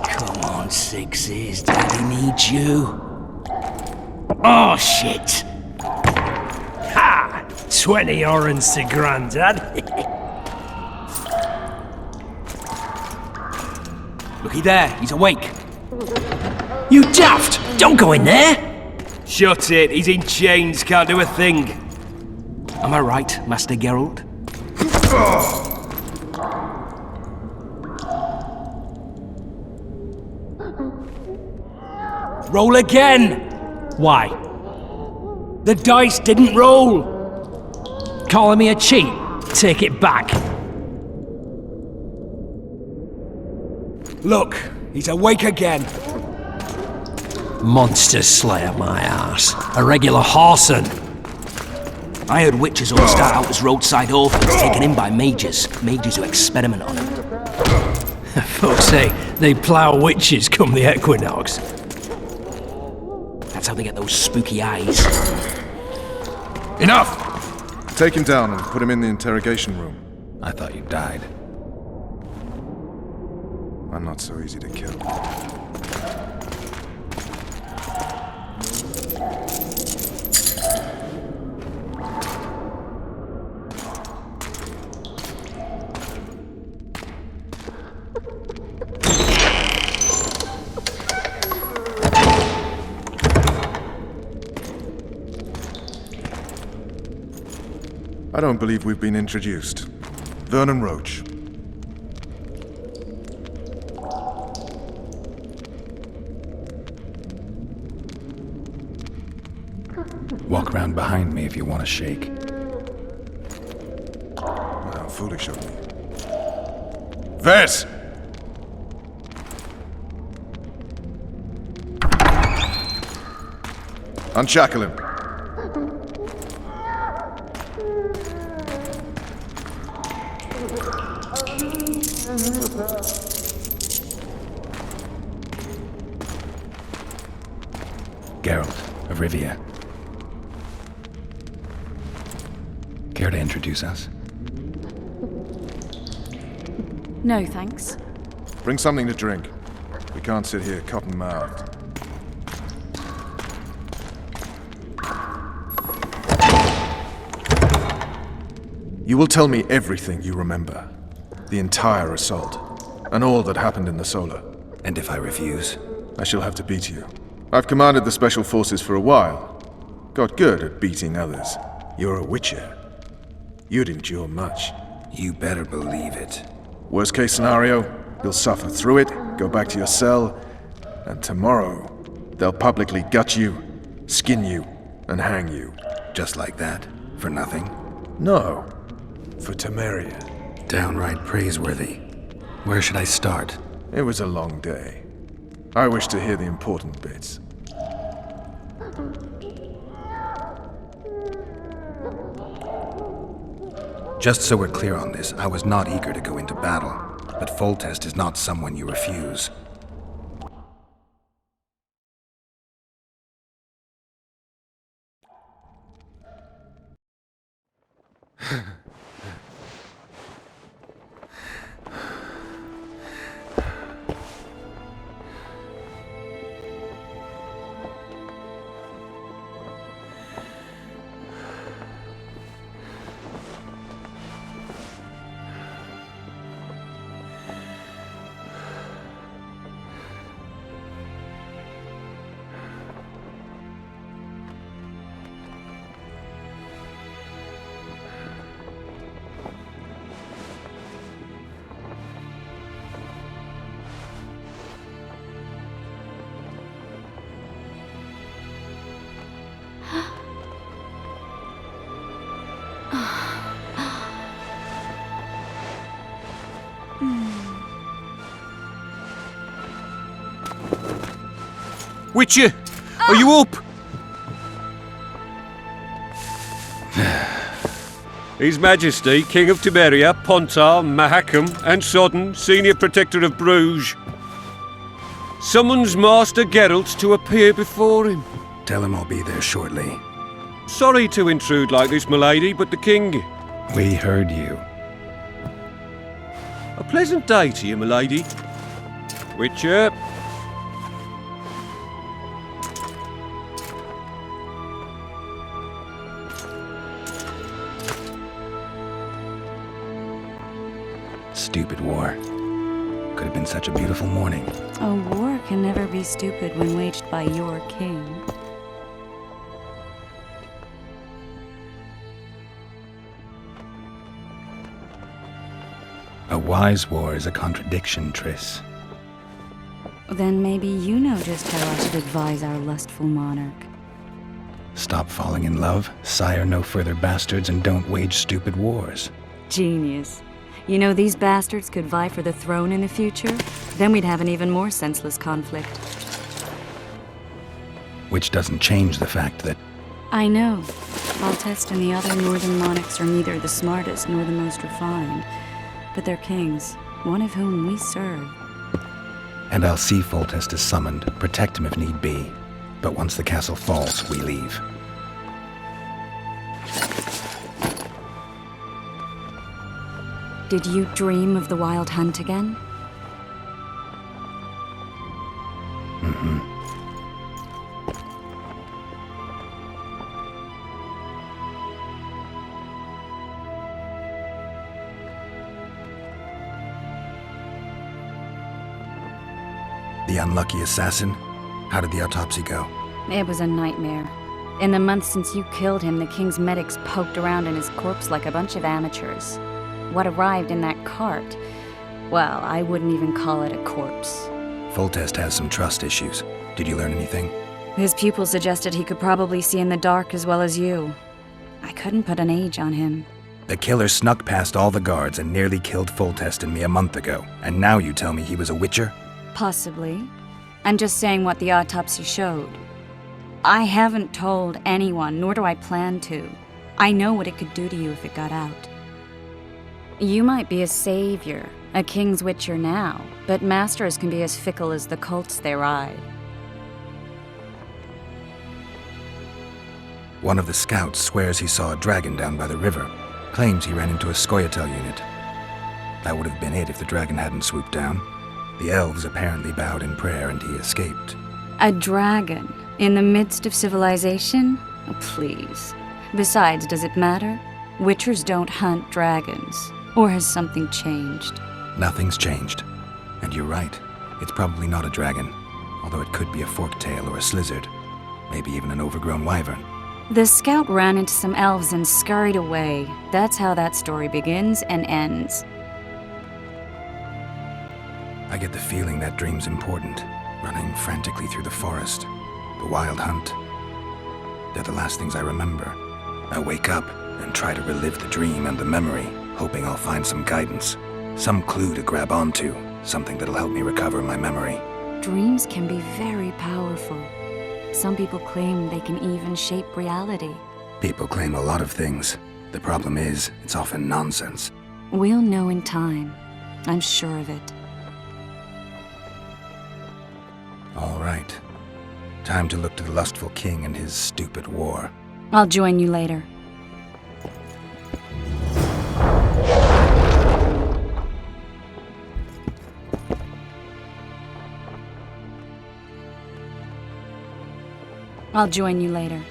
Come on, Sixes. Daddy needs you. Oh, shit! Ha! 20 orange to Grandad. Looky there, he's awake. You daft! Don't go in there! Shut it, he's in chains, can't do a thing. Am I right, Master Geralt? Roll again! Why? The dice didn't roll! Calling me a cheat? Take it back. Look, he's awake again. Monster Slayer, my ass. A regular whoreson. I heard witches all start out as roadside orphans taken in by mages. Mages who experiment on them. Folks say they plough witches come the equinox. That's how they get those spooky eyes. Enough! Take him down and put him in the interrogation room. I thought you died. I'm not so easy to kill. I don't believe we've been introduced. Vernon Roach. Walk around behind me if you want to shake. How foolish of me. Vess! Unshackle him. Geralt of Rivia. Care to introduce us? No, thanks. Bring something to drink. We can't sit here cotton-mouthed. You will tell me everything you remember. The entire assault. And all that happened in the Solar. And if I refuse? I shall have to beat you. I've commanded the Special Forces for a while. Got good at beating others. You're a Witcher. You'd endure much. You better believe it. Worst case scenario, you'll suffer through it, go back to your cell, and tomorrow, they'll publicly gut you, skin you, and hang you. Just like that? For nothing? No. For Temeria. Downright praiseworthy. Where should I start? It was a long day. I wish to hear the important bits. Just so we're clear on this, I was not eager to go into battle, but Foltest is not someone you refuse. Witcher, are you up? His Majesty, King of Temeria, Pontar, Mahakam, and Sodden, Senior Protector of Bruges, summons Master Geralt to appear before him. Tell him I'll be there shortly. Sorry to intrude like this, milady, but the King... We heard you. A pleasant day to you, milady. Witcher. Stupid war. Could have been such a beautiful morning. A war can never be stupid when waged by your king. A wise war is a contradiction, Triss. Then maybe you know just how I should advise our lustful monarch. Stop falling in love, sire no further bastards, and don't wage stupid wars. Genius. You know, these bastards could vie for the throne in the future? Then we'd have an even more senseless conflict. Which doesn't change the fact that I know. Foltest and the other northern monarchs are neither the smartest nor the most refined. But they're kings, one of whom we serve. And I'll see Foltest is summoned, protect him if need be. But once the castle falls, we leave. Did you dream of the wild hunt again? The unlucky assassin? How did the autopsy go? It was a nightmare. In the months since you killed him, the king's medics poked around in his corpse like a bunch of amateurs. What arrived in that cart? Well, I wouldn't even call it a corpse. Foltest has some trust issues. Did you learn anything? His pupil suggested he could probably see in the dark as well as you. I couldn't put an age on him. The killer snuck past all the guards and nearly killed Foltest and me a month ago. And now you tell me he was a witcher? Possibly. I'm just saying what the autopsy showed. I haven't told anyone, nor do I plan to. I know what it could do to you if it got out. You might be a savior, a king's witcher now, but masters can be as fickle as the colts they ride. One of the scouts swears he saw a dragon down by the river. Claims he ran into a Scoia'tael unit. That would have been it if the dragon hadn't swooped down. The elves apparently bowed in prayer and he escaped. A dragon? In the midst of civilization? Oh, please. Besides, does it matter? Witchers don't hunt dragons. Or has something changed? Nothing's changed. And you're right. It's probably not a dragon. Although it could be a forktail or a slizzard. Maybe even an overgrown wyvern. The scout ran into some elves and scurried away. That's how that story begins and ends. I get the feeling that dream's important. Running frantically through the forest. The wild hunt. They're the last things I remember. I wake up and try to relive the dream and the memory, hoping I'll find some guidance. Some clue to grab onto. Something that'll help me recover my memory. Dreams can be very powerful. Some people claim they can even shape reality. People claim a lot of things. The problem is, it's often nonsense. We'll know in time. I'm sure of it. All right. Time to look to the lustful king and his stupid war. I'll join you later. I'll join you later.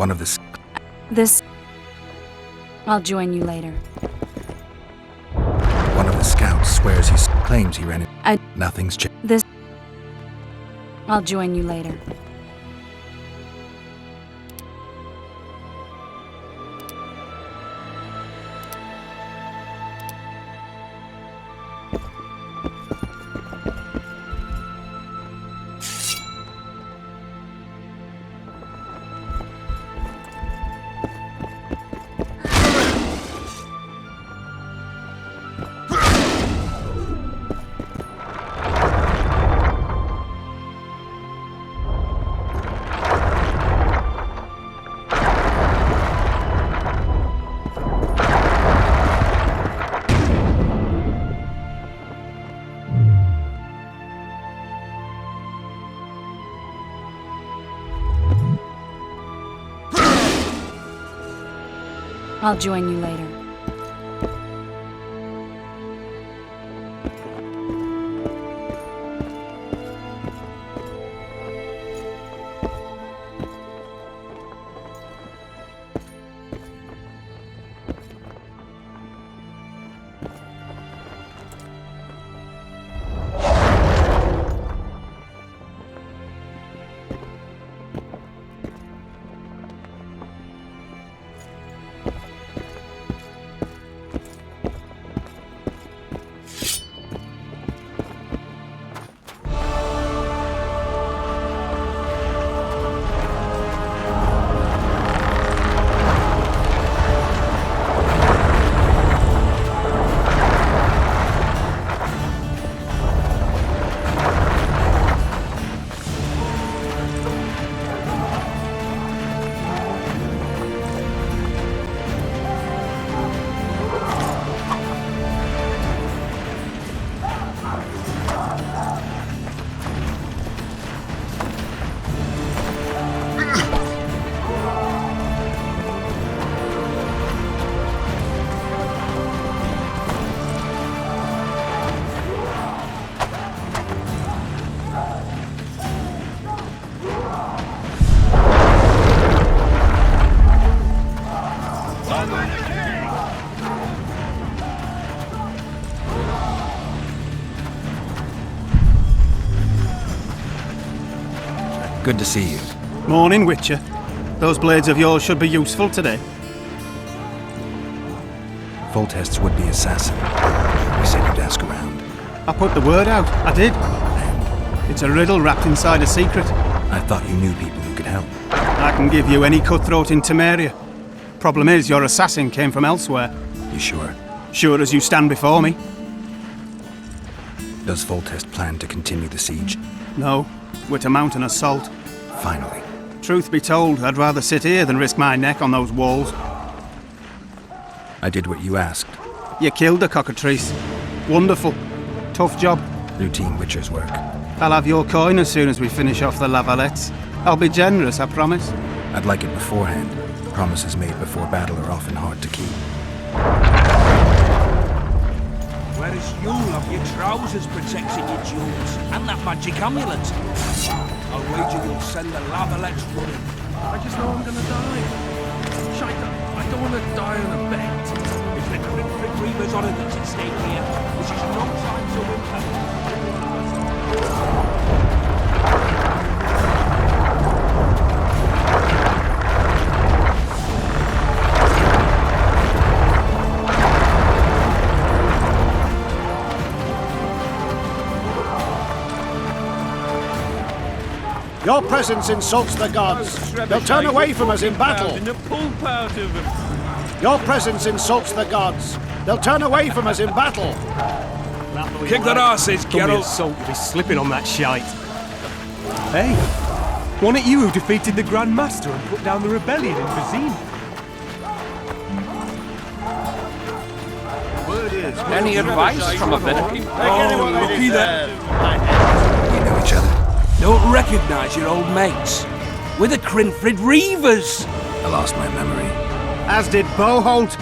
One of the... This... I'll join you later. One of the scouts swears he claims he ran it. Nothing's changed. This... I'll join you later. I'll join you later. Good to see you. Morning, Witcher. Those blades of yours should be useful today. Foltest's would-be assassin. You said you'd ask around. I put the word out. I did. And it's a riddle wrapped inside a secret. I thought you knew people who could help. I can give you any cutthroat in Temeria. Problem is, your assassin came from elsewhere. You sure? Sure as you stand before me. Does Foltest plan to continue the siege? No, we're to mount an assault. Finally. Truth be told, I'd rather sit here than risk my neck on those walls. I did what you asked. You killed the cockatrice. Wonderful. Tough job. Routine Witcher's work. I'll have your coin as soon as we finish off the Lavalettes. I'll be generous, I promise. I'd like it beforehand. Promises made before battle are often hard to keep. Whereas you'll have your trousers protecting your jewels and that magic amulet. I'll wager you'll send the Lavalettes running. I just know I'm gonna die. Shite, I don't want to die on a bet. If the Cryptic Reaver's honor that's at stake here, this is no time to whimper. Your presence insults the gods. They'll turn away from us in battle. Your presence insults the gods. They'll turn away from us in battle. Kick their asses, Geralt. Assault to be slipping on that shite. Hey, wasn't it you who defeated the Grand Master and put down the rebellion in Vizima? Any advice from a better people? Oh, looky there. We know each other. Don't recognise your old mates. We're the Crinfrid Reavers. I lost my memory. As did Boholt.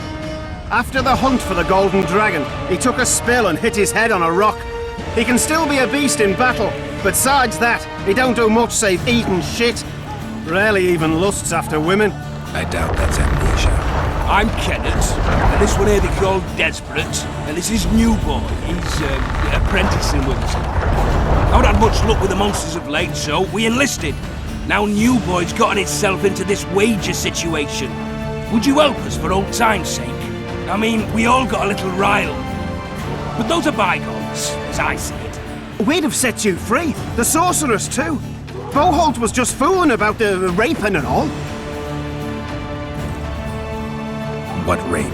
After the hunt for the Golden Dragon, he took a spill and hit his head on a rock. He can still be a beast in battle, but besides that, he don't do much save eat and shit. Rarely even lusts after women. I doubt that's amnesia. I'm Kenneth, and this one here they call Desperate, and this is New Boy. He's apprenticing with us. I haven't had much luck with the monsters of late, so we enlisted. Now New Boy's gotten himself into this wager situation. Would you help us for old time's sake? I mean, we all got a little riled. But those are bygones, as I see it. We'd have set you free. The sorceress, too. Boholt was just fooling about the raping and all. What rape?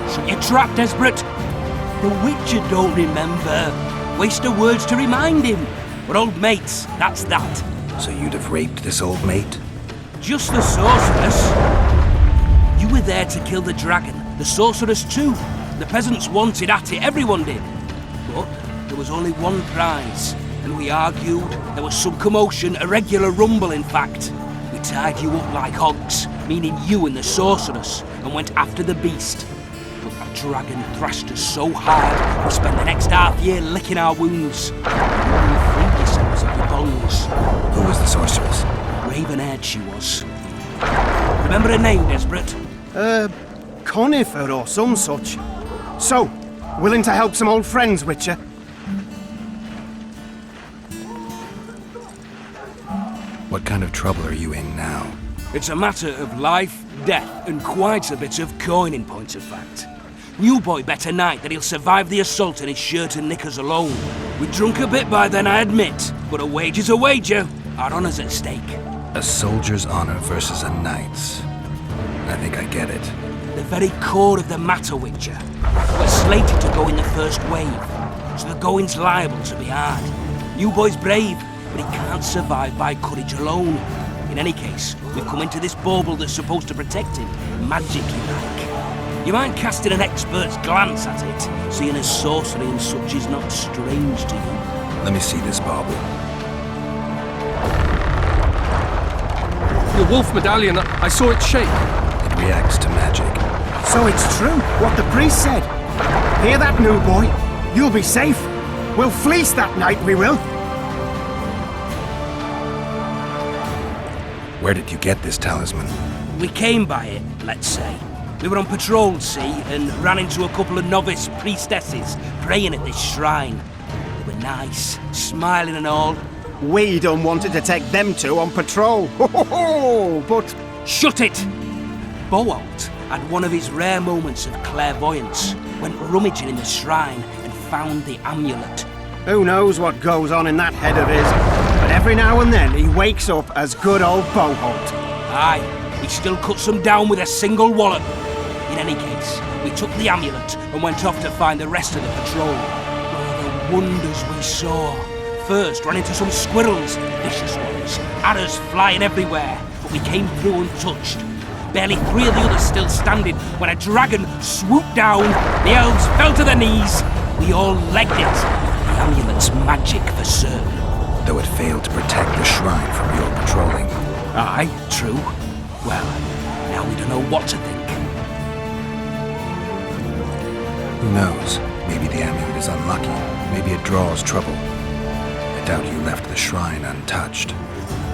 So you're trapped, Desperate? The Witcher don't remember. Waste of words to remind him. We're old mates, that's that. So you'd have raped this old mate? Just the sorceress. You were there to kill the dragon. The sorceress too. The peasants wanted at it, everyone did. But there was only one prize. And we argued, there was some commotion, a regular rumble in fact. We tied you up like hogs, meaning you and the sorceress, and went after the beast. But that dragon thrashed us so hard, we spent the next half-year licking our wounds. You freed yourselves of your bonds. Who was the sorceress? Raven-haired she was. Remember her name, Desperate? Conifer or some such. So, willing to help some old friends, Witcher? What kind of trouble are you in now? It's a matter of life, death, and quite a bit of coin in point of fact. New Boy bet a night that he'll survive the assault in his shirt and knickers alone. We drunk a bit by then, I admit, but a wager's a wager. Our honour's at stake. A soldier's honor versus a knight's. I think I get it. The very core of the matter, Witcher. We're slated to go in the first wave, so the going's liable to be hard. New Boy's brave, but he can't survive by courage alone. In any case, we've come into this bauble that's supposed to protect him, magically like. You mind casting an expert's glance at it, seeing as sorcery and such is not strange to you? Let me see this bauble. The wolf medallion, I saw it shake. It reacts to magic. So it's true, what the priest said. Hear that, New Boy? You'll be safe. We'll fleece that night, we will. Where did you get this talisman? We came by it, let's say. We were on patrol, see, and ran into a couple of novice priestesses praying at this shrine. They were nice, smiling and all. We done wanted to take them two on patrol. Ho ho ho! But Shut it! Boholt had one of his rare moments of clairvoyance, went rummaging in the shrine and found the amulet. who knows what goes on in that head of his? But every now and then he wakes up as good old Boholt. Aye, he still cuts them down with a single wallop. In any case, we took the amulet and went off to find the rest of the patrol. Oh, the wonders we saw. First, ran into some squirrels, vicious ones, arrows flying everywhere, but we came through untouched. Barely 3 of the others still standing when a dragon swooped down, the elves fell to their knees. We all legged it. The amulet's magic for certain. Though it failed to protect the shrine from your patrolling. Aye, true. Well, now we don't know what to think. Who knows? Maybe the amulet is unlucky. Maybe it draws trouble. I doubt you left the shrine untouched.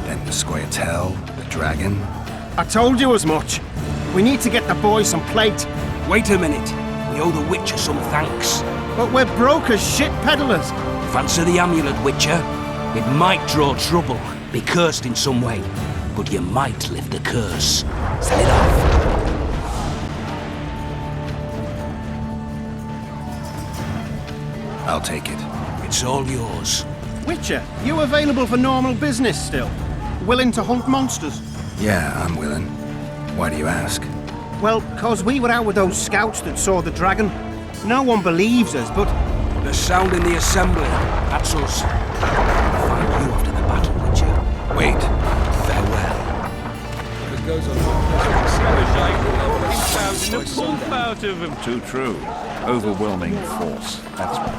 Then the Scoia'tael, the dragon. I told you as much. We need to get the boy some plate. Wait a minute. We owe the Witcher some thanks. But we're broke as shit peddlers. Fancy the amulet, Witcher. It might draw trouble, be cursed in some way, but you might lift the curse. Sell it off. I'll take it. It's all yours. Witcher, you available for normal business still? Willing to hunt monsters? Yeah, I'm willing. Why do you ask? Well, 'cause we were out with those scouts that saw the dragon. No one believes us, but The sound in the assembly, that's us. We'll find you after the battle, Witcher. Wait. Farewell. If it goes on found in the full out of him. Too true. Overwhelming force. That's what.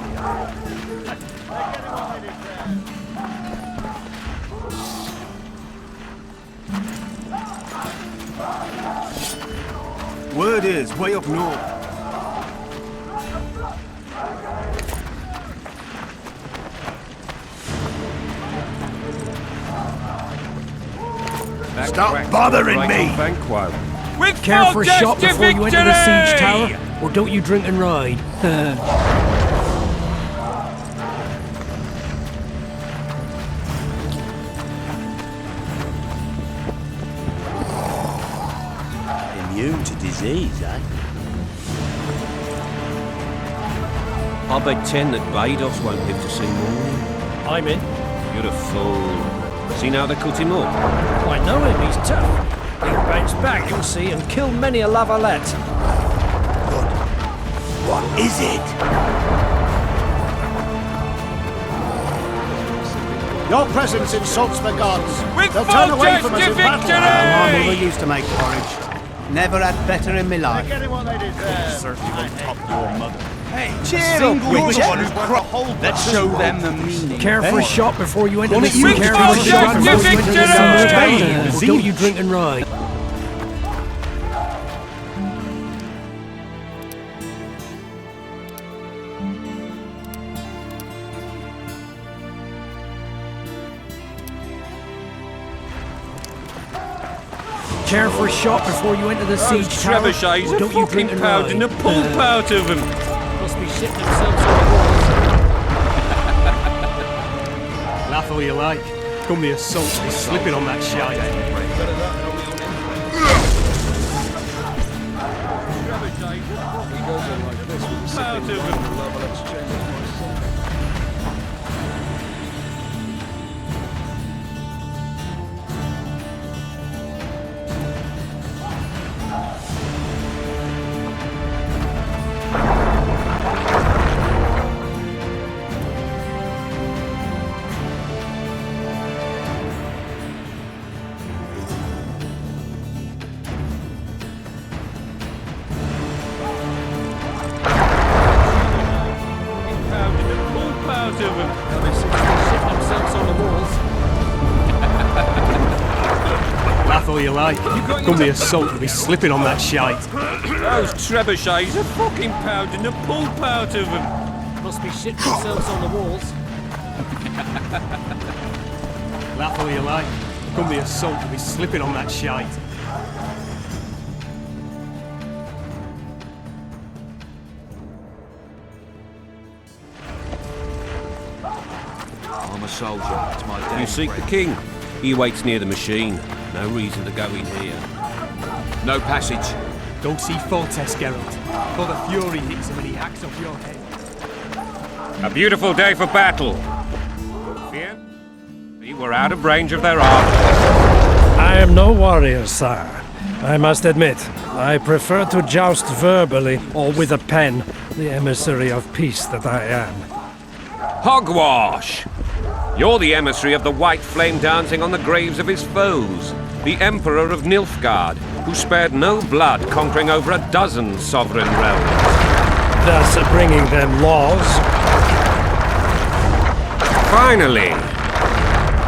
word is way up north. Stop bothering me! With Care for a full shot death to before you enter the siege victory! tower? Or don't you drink and ride? Immune to disease, eh? I bet 10 that Bados won't live to see morning. I'm in. You're a fool. See now they cut him up? I know him, he's tough. He'll bounce back, you'll see, and kill many a lavalette. What is it? Your presence insults the gods. With They'll turn away full from us death in to battle. My mother victory! used to make porridge. Never had better in my life. Getting what they deserve. Certainly won't top your mother. Cheer up, Witcher. Let's show them the meaning. Care for a shot before you enter Why the don't you siege care tower? for a shot Or before you enter the Or don't you drink and ride? Care for a shot before you enter the siege Those tower? trebuchets Or are don't you drink fucking and pounding the ride? pulp out of them. Must be shitting themselves on the walls. Laugh all you like. Come the assault to be slipping on that shite. Out of them. Pounding the pulp out of them. Shitting themselves on the walls. Laugh all you like. Come the assault to be slipping on that shite. Those trebuchets are fucking pounding the pulp out of them. Must be shitting themselves on the walls. Laugh all you like. Come the assault to be slipping on that shite. I'm a soldier. It's my day. You seek the king. He waits near the machine. No reason to go in here. No passage. Don't see Fortes, Geralt. For the fury hits him and he hacks off your head. A beautiful day for battle. Fear? We were out of range of their arms. I am no warrior, sire. I must admit, I prefer to joust verbally or with a pen, the emissary of peace that I am. Hogwash! You're the emissary of the white flame dancing on the graves of his foes. The Emperor of Nilfgaard, who spared no blood conquering over a dozen sovereign realms. Thus bringing them laws. Finally!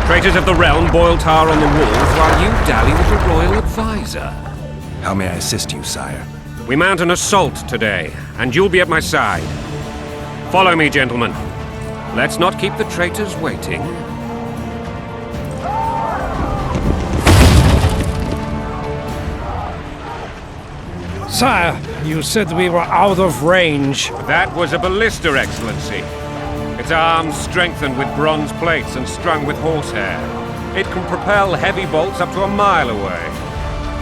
Traitors of the realm boil tar on the walls while you dally with the royal advisor. How may I assist you, sire? We mount an assault today, and you'll be at my side. Follow me, gentlemen. Let's not keep the traitors waiting. Sire, you said we were out of range. That was a ballista, Excellency. Its arms strengthened with bronze plates and strung with horsehair. It can propel heavy bolts up to a mile away.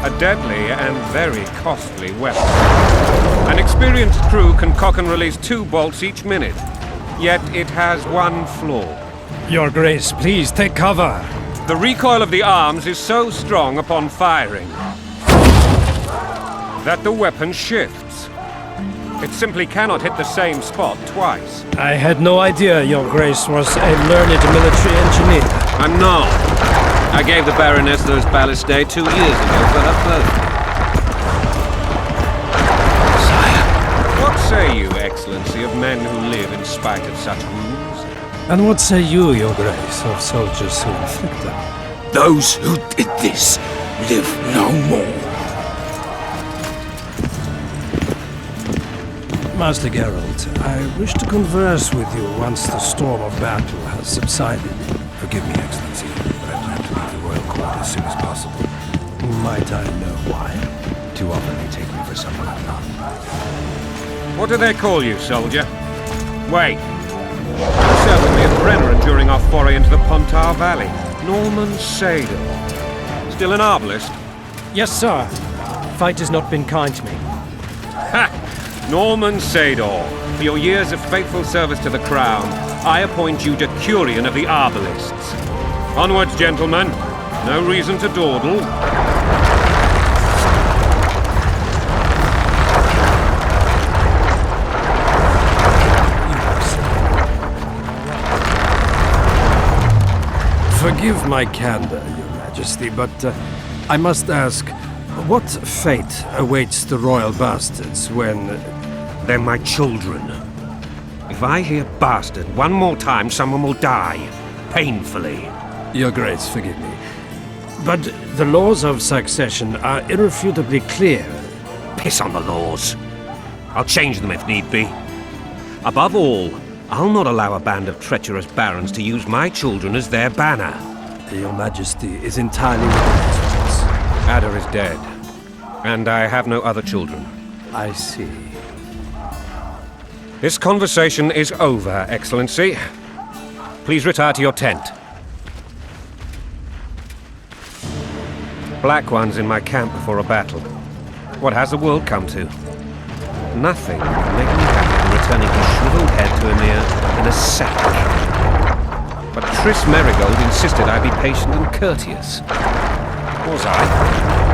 A deadly and very costly weapon. An experienced crew can cock and release 2 bolts each minute. Yet it has one flaw. Your Grace, please take cover. The recoil of the arms is so strong upon firing that the weapon shifts. It simply cannot hit the same spot twice. I had no idea Your Grace was a learned military engineer. I'm not. I gave the Baroness those ballistae 2 years ago for her birthday. What say you, Excellency, of men who live in spite of such wounds? And what say you, Your Grace, of soldiers who inflict them? Those who did this live no more. Master Geralt, I wish to converse with you once the storm of battle has subsided. Forgive me, Excellency, but I plan to leave the royal court as soon as possible. Might I know why? Too often they take me for someone I'm not. What do they call you, soldier? Wait. You served with me at Brenneran during our foray into the Pontar Valley. Norman Sador. Still an arbalist? Yes, sir. Fate has not been kind to me. Ha! Norman Sador. For your years of faithful service to the Crown, I appoint you Decurion of the Arbalists. Onwards, gentlemen. No reason to dawdle. Forgive my candor, Your Majesty, but I must ask, what fate awaits the royal bastards when... They're my children. If I hear bastard one more time, someone will die. Painfully. Your Grace, forgive me. But the laws of succession are irrefutably clear. Piss on the laws. I'll change them if need be. Above all, I'll not allow a band of treacherous barons to use my children as their banner. Your Majesty is entirely within his rights. Ada is dead, and I have no other children. I see. This conversation is over, Excellency. Please retire to your tent. Black One's in my camp before a battle. What has the world come to? Nothing can make me happier than returning his shriveled head to Emir in a sack. But Triss Merigold insisted I be patient and courteous. Was I?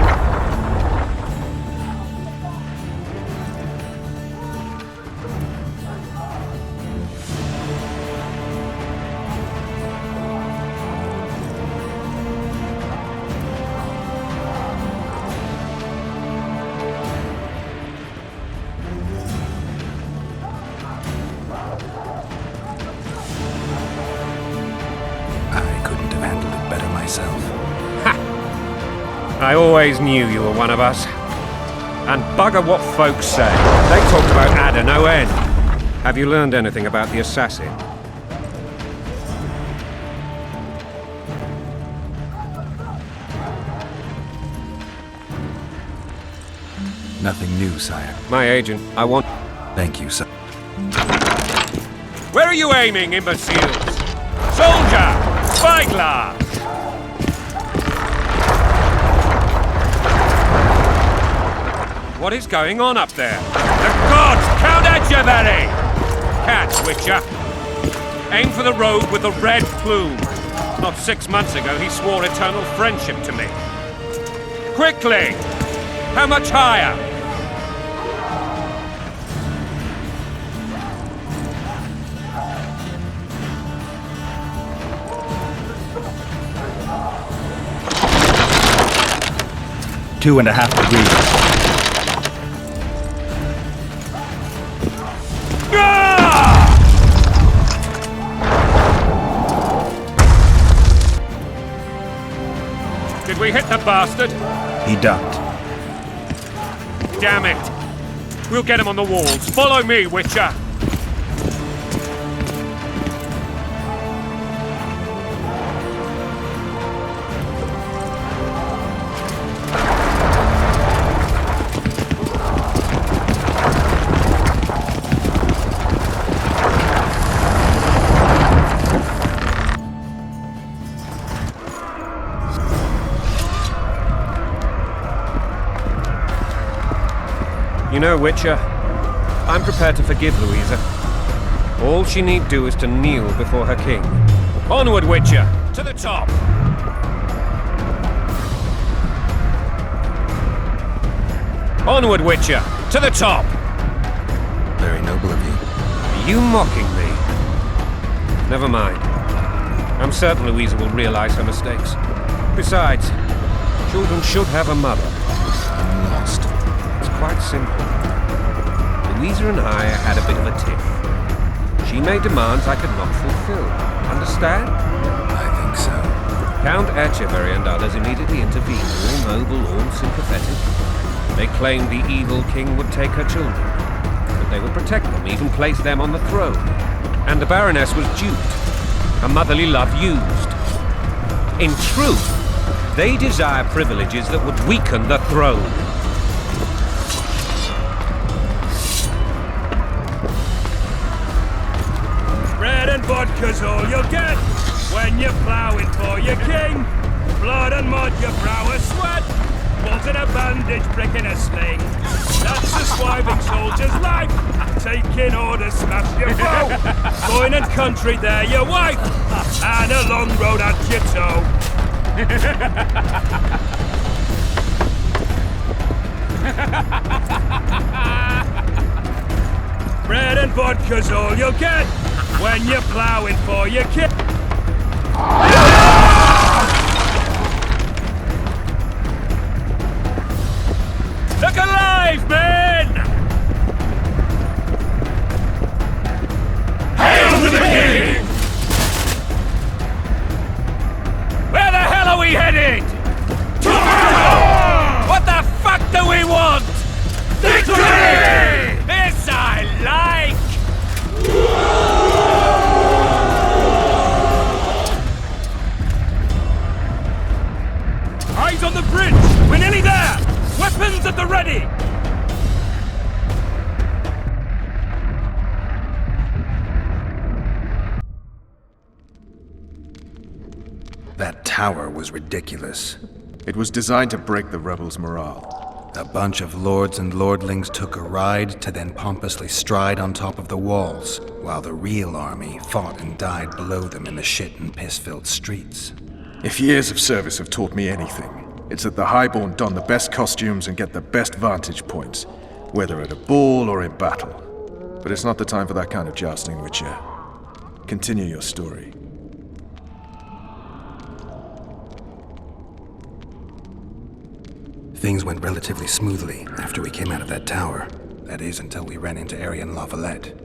I always knew you were one of us. And bugger what folks say. They talked about Ada no end. Have you learned anything about the assassin? Nothing new, sire. My agent, I want... Thank you, sir. Where are you aiming, imbeciles? Soldier! Spyglass! What is going on up there? The gods! Count Etcheverry! Catch, Witcher! Aim for the rogue with the red plume. Not 6 months ago, he swore eternal friendship to me. Quickly! How much higher? Two and a half degrees. Did we hit the bastard? He ducked. Damn it! We'll get him on the walls. Follow me, Witcher! You know, Witcher, I'm prepared to forgive Louisa. All she need do is to kneel before her king. Onward, Witcher! To the top! Onward, Witcher! To the top! Very noble of you. Are you mocking me? Never mind. I'm certain Louisa will realize her mistakes. Besides, children should have a mother. I'm lost. Quite simple. Louisa and I had a bit of a tiff. She made demands I could not fulfill. Understand? I think so. Count Etcheverry and others immediately intervened, all noble, all sympathetic. They claimed the evil king would take her children, but they would protect them, even place them on the throne. And the Baroness was duped, her motherly love used. In truth, they desire privileges that would weaken the throne. vodka's all you'll get when you're ploughing for your king. Blood and mud, your brow a sweat. Bolt in a bandage, brick in a sling. That's the swiving soldier's life. Taking orders, smash your foe. Going and country, there your wife. And a long road at your toe. Bread and vodka's all you'll get when you're ploughing for your king. Look alive, men! Hail to the king! Where the hell are we headed? Tomorrow! What the fuck do we want? Victory! This I like! Eyes on the bridge! We're nearly there! Weapons at the ready! That tower was ridiculous. It was designed to break the rebels' morale. A bunch of lords and lordlings took a ride to then pompously stride on top of the walls, while the real army fought and died below them in the shit and piss-filled streets. If years of service have taught me anything, it's that the Highborn don the best costumes and get the best vantage points, whether at a ball or in battle. But it's not the time for that kind of jousting, Witcher. Continue your story. Things went relatively smoothly after we came out of that tower. That is, until we ran into Aryan Lavalette.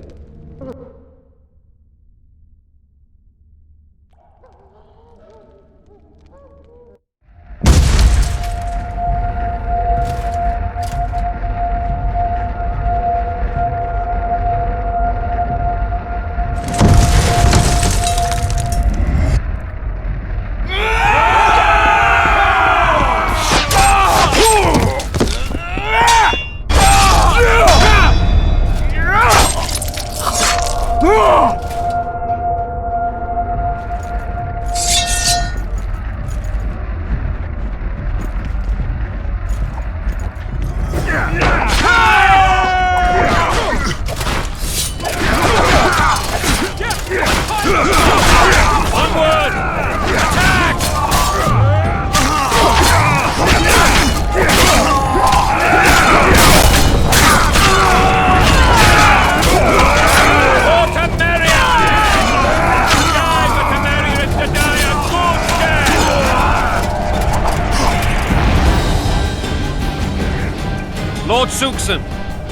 Lord Suxon,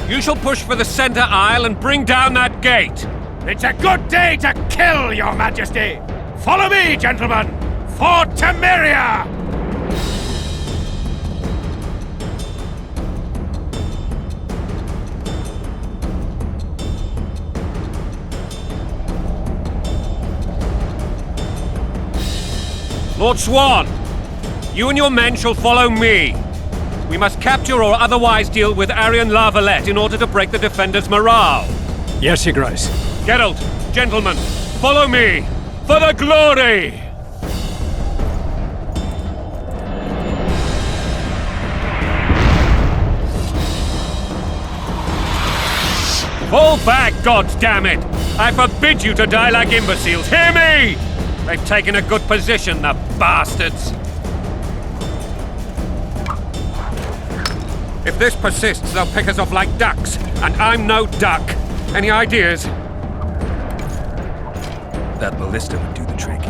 you shall push for the center aisle and bring down that gate. It's a good day to kill, your majesty! Follow me, gentlemen! For Temeria! Lord Swan, you and your men shall follow me. We must capture or otherwise deal with Aryan Lavalette in order to break the defenders' morale. Yes, Your Grace. Geralt, gentlemen, follow me! For the glory! Fall back, goddammit! I forbid you to die like imbeciles, hear me! They've taken a good position, the bastards! If this persists, they'll pick us off like ducks, and I'm no duck. Any ideas? That ballista would do the trick.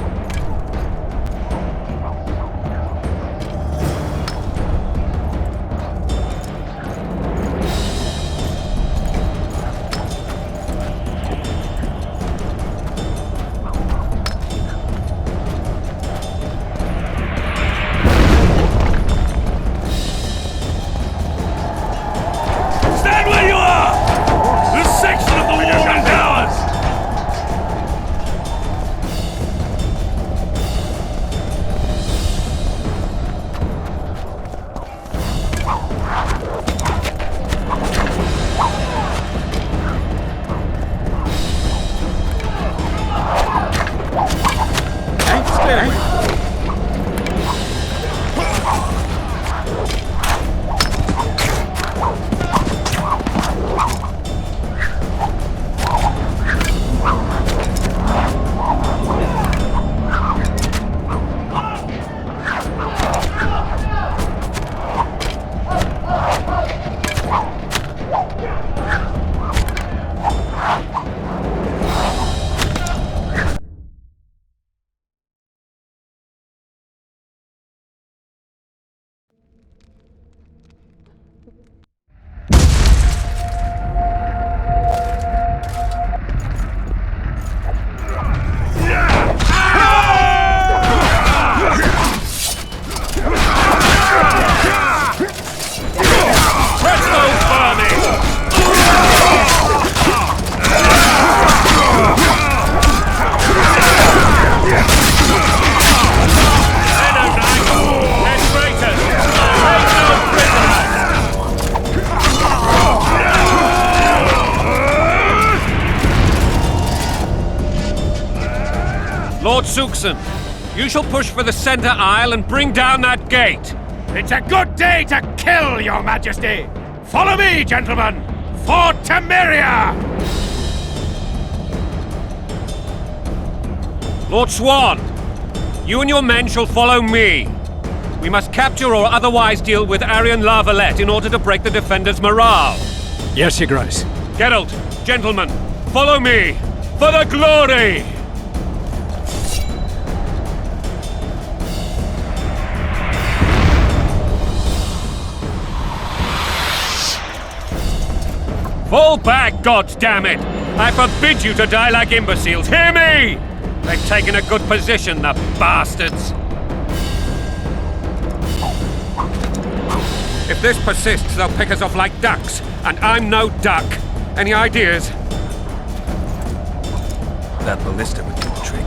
Stand where you are! This section of the wall is ours! Lord Suxon, you shall push for the center aisle and bring down that gate. It's a good day to kill, Your Majesty! Follow me, gentlemen! For Temeria! Lord Swan, you and your men shall follow me. We must capture or otherwise deal with Arian La Valette in order to break the defenders' morale. Yes, Your Grace. Geralt, gentlemen, follow me! For the glory! Fall back, goddammit! I forbid you to die like imbeciles, hear me! They've taken a good position, the bastards! If this persists, they'll pick us off like ducks, and I'm no duck. Any ideas? That ballista would do the trick.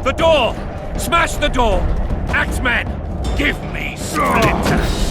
The door! Smash the door! Axemen! Give me splinters!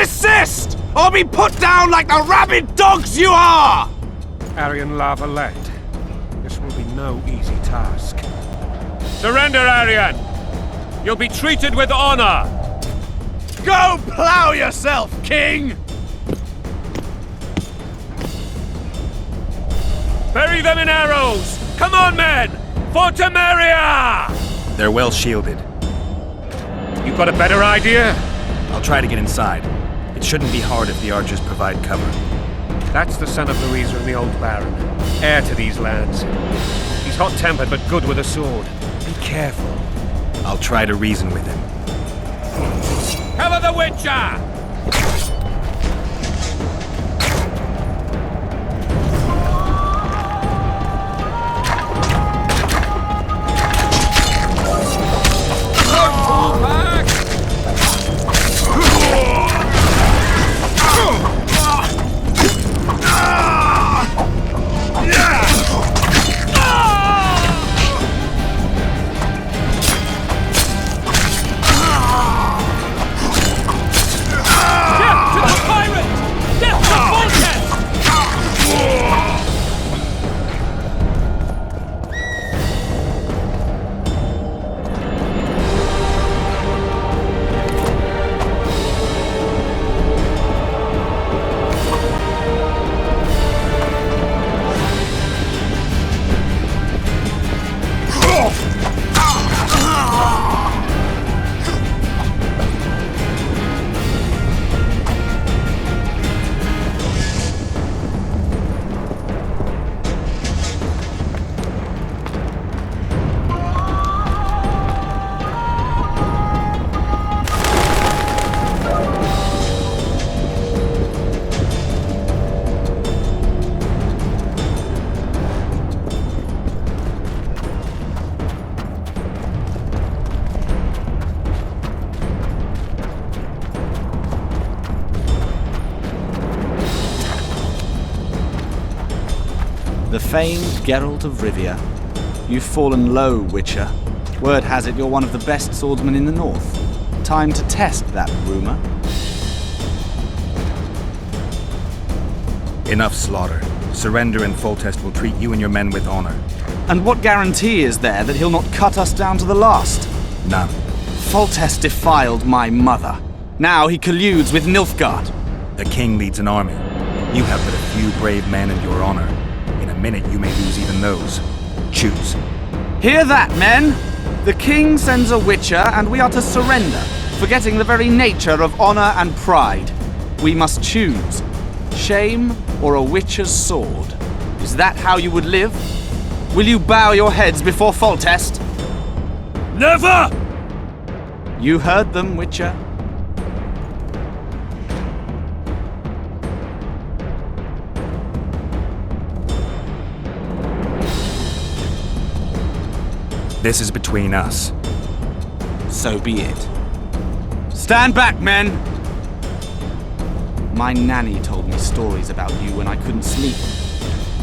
Desist! Or be put down like the rabid dogs you are! Aryan Lava-led. This will be no easy task. Surrender, Aryan! You'll be treated with honor! Go plow yourself, King! Bury them in arrows! Come on, men! For Temeria! They're well shielded. You got a better idea? I'll try to get inside. It shouldn't be hard if the archers provide cover. That's the son of Louisa and the old Baron, heir to these lands. He's hot-tempered but good with a sword. Be careful. I'll try to reason with him. Cover the Witcher! The famed Geralt of Rivia. You've fallen low, Witcher. Word has it you're one of the best swordsmen in the north. Time to test that rumor. Enough slaughter. Surrender and Foltest will treat you and your men with honor. And what guarantee is there that he'll not cut us down to the last? None. Foltest defiled my mother. Now he colludes with Nilfgaard. The king leads an army. You have but a few brave men and your honor. In a minute you may lose even those. Choose. Hear that, men? The king sends a witcher and we are to surrender, forgetting the very nature of honor and pride. We must choose. Shame or a witcher's sword? Is that how you would live? Will you bow your heads before Foltest? Never! You heard them, Witcher. This is between us. So be it. Stand back, men! My nanny told me stories about you when I couldn't sleep.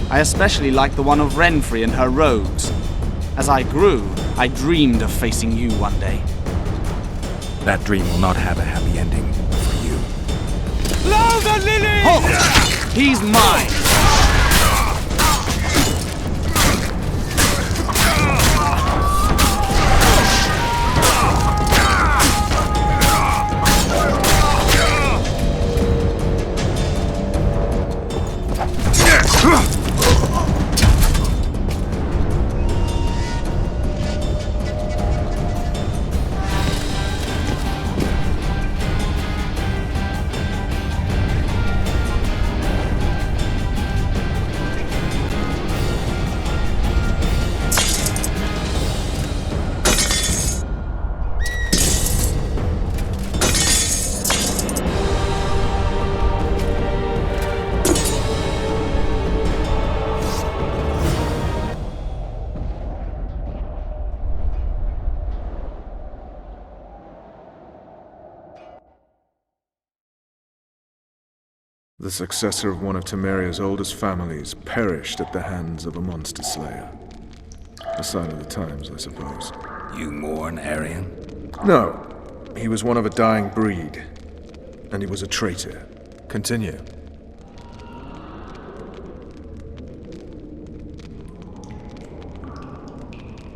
I especially liked the one of Renfrey and her rogues. As I grew, I dreamed of facing you one day. That dream will not have a happy ending for you. Blow the lily! Halt! He's mine! The successor of one of Temeria's oldest families perished at the hands of a monster slayer. A sign of the times, I suppose. You mourn, Aryan? No. He was one of a dying breed. And he was a traitor. Continue.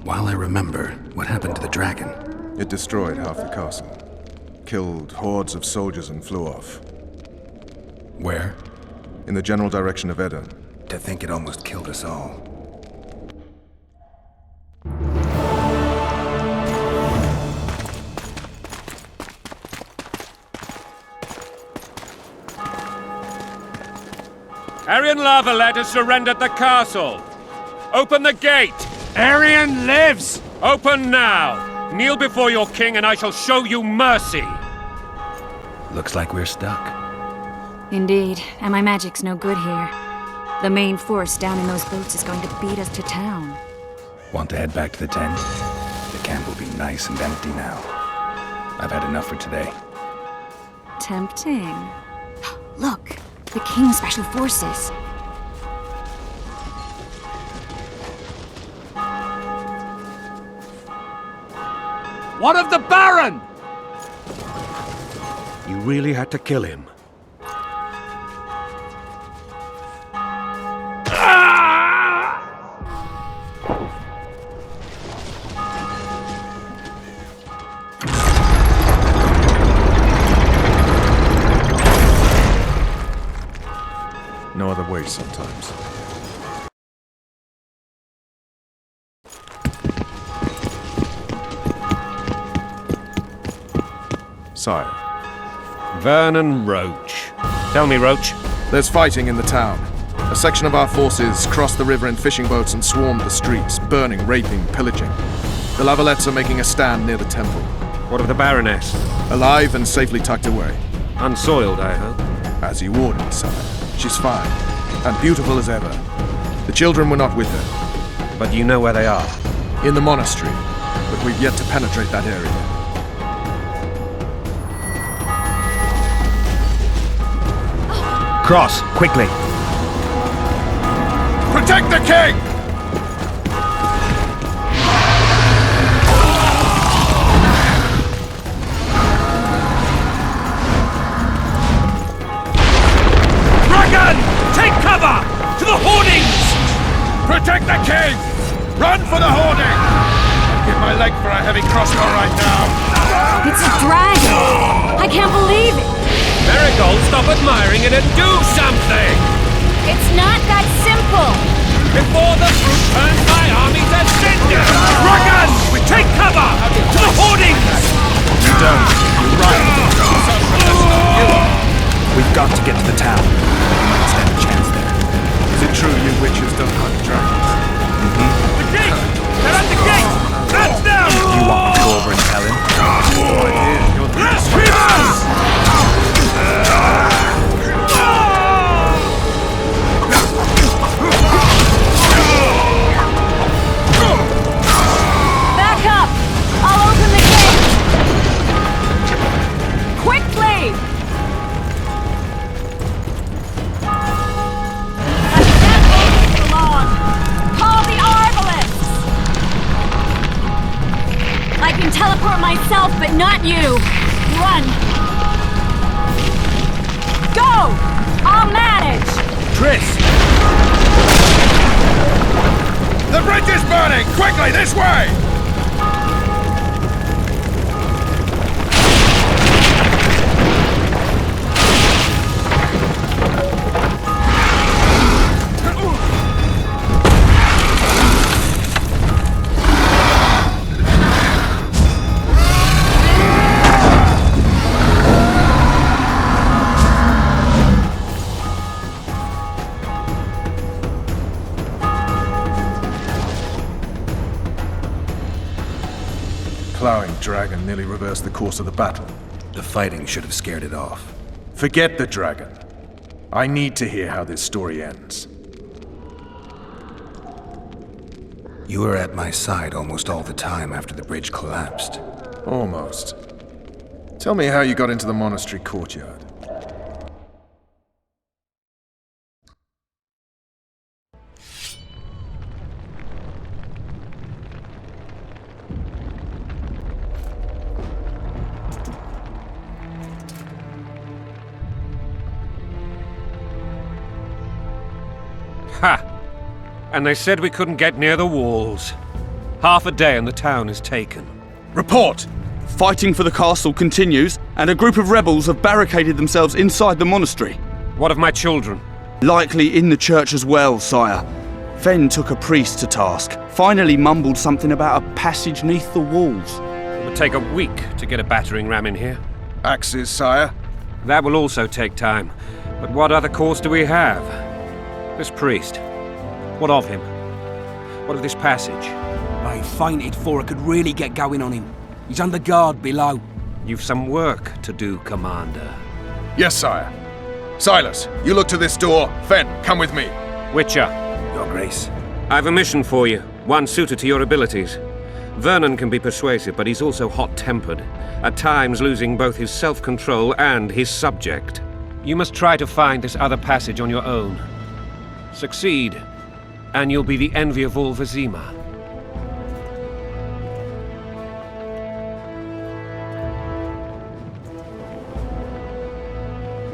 While I remember, what happened to the dragon? It destroyed half the castle. Killed hordes of soldiers and flew off. Where? In the general direction of Edda. To think it almost killed us all. Aryan Lavalet has surrendered the castle. Open the gate! Aryan lives! Open now! Kneel before your king and I shall show you mercy! Looks like we're stuck. Indeed, and my magic's no good here. The main force down in those boats is going to beat us to town. Want to head back to the tent? The camp will be nice and empty now. I've had enough for today. Tempting. Look, the King's Special Forces. What of the Baron? You really had to kill him. No other way sometimes. Sire. Vernon Roach. Tell me, Roach. There's fighting in the town. A section of our forces crossed the river in fishing boats and swarmed the streets, burning, raping, pillaging. The Lavalets are making a stand near the temple. What of the Baroness? Alive and safely tucked away. Unsoiled, I hope. As you ordered, sire. She's fine, and beautiful as ever. The children were not with her. But you know where they are? In the monastery, but we've yet to penetrate that area. Cross, quickly! Protect the king! Dragon! Take cover! To the hoardings! Protect the king! Run for the hoarding! I'd give my leg for a heavy crossbow right now. It's a dragon! I can't believe it! Marigold, stop admiring it and do something! It's not that simple! Before the fruit turns my army to cinder! Dragon! Take cover! To the hoardings! You don't. You're right. We've got to get to the town. We might stand a chance there. Is it true you witches don't hunt dragons? The gate! They're at the gate! That's them! You want me to go over and tell him? No idea. You're the Back up! I'll open the gate! Quickly! I can't hold this long! Call the Arbalists! I can teleport myself, but not you! Run! Go! I'll manage! Triss! The bridge is burning! Quickly, this way! Plowing dragon nearly reversed the course of the battle. The fighting should have scared it off. Forget the dragon. I need to hear how this story ends. You were at my side almost all the time after the bridge collapsed. Almost. Tell me how you got into the monastery courtyard. Ha! And they said we couldn't get near the walls. Half a day and the town is taken. Report! Fighting for the castle continues, and a group of rebels have barricaded themselves inside the monastery. What of my children? Likely in the church as well, sire. Fen took a priest to task, finally mumbled something about a passage neath the walls. It would take a week to get a battering ram in here. Axes, sire? That will also take time. But what other course do we have? This priest. What of him? What of this passage? I fainted before I could really get going on him. He's under guard below. You've some work to do, Commander. Yes, sire. Silas, you look to this door. Fen, come with me. Witcher. Your Grace. I've a mission for you, one suited to your abilities. Vernon can be persuasive, but he's also hot-tempered, at times losing both his self-control and his subject. You must try to find this other passage on your own. Succeed, and you'll be the envy of all Vizima.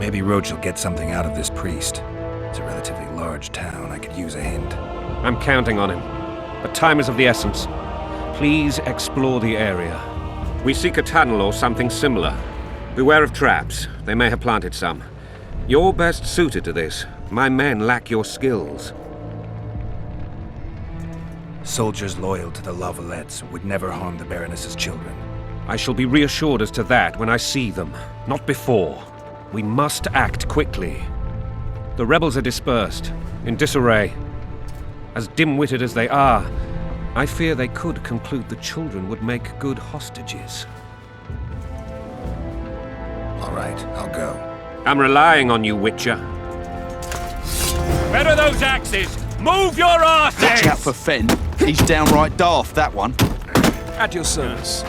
Maybe Roach will get something out of this priest. It's a relatively large town. I could use a hint. I'm counting on him. But time is of the essence. Please explore the area. We seek a tunnel or something similar. Beware of traps. They may have planted some. You're best suited to this. My men lack your skills. Soldiers loyal to the Lavalettes would never harm the Baroness's children. I shall be reassured as to that when I see them, not before. We must act quickly. The rebels are dispersed, in disarray. As dim-witted as they are, I fear they could conclude the children would make good hostages. All right, I'll go. I'm relying on you, Witcher. Better those axes! Move your arses! Watch out for Fen. He's downright daft, that one. At your service.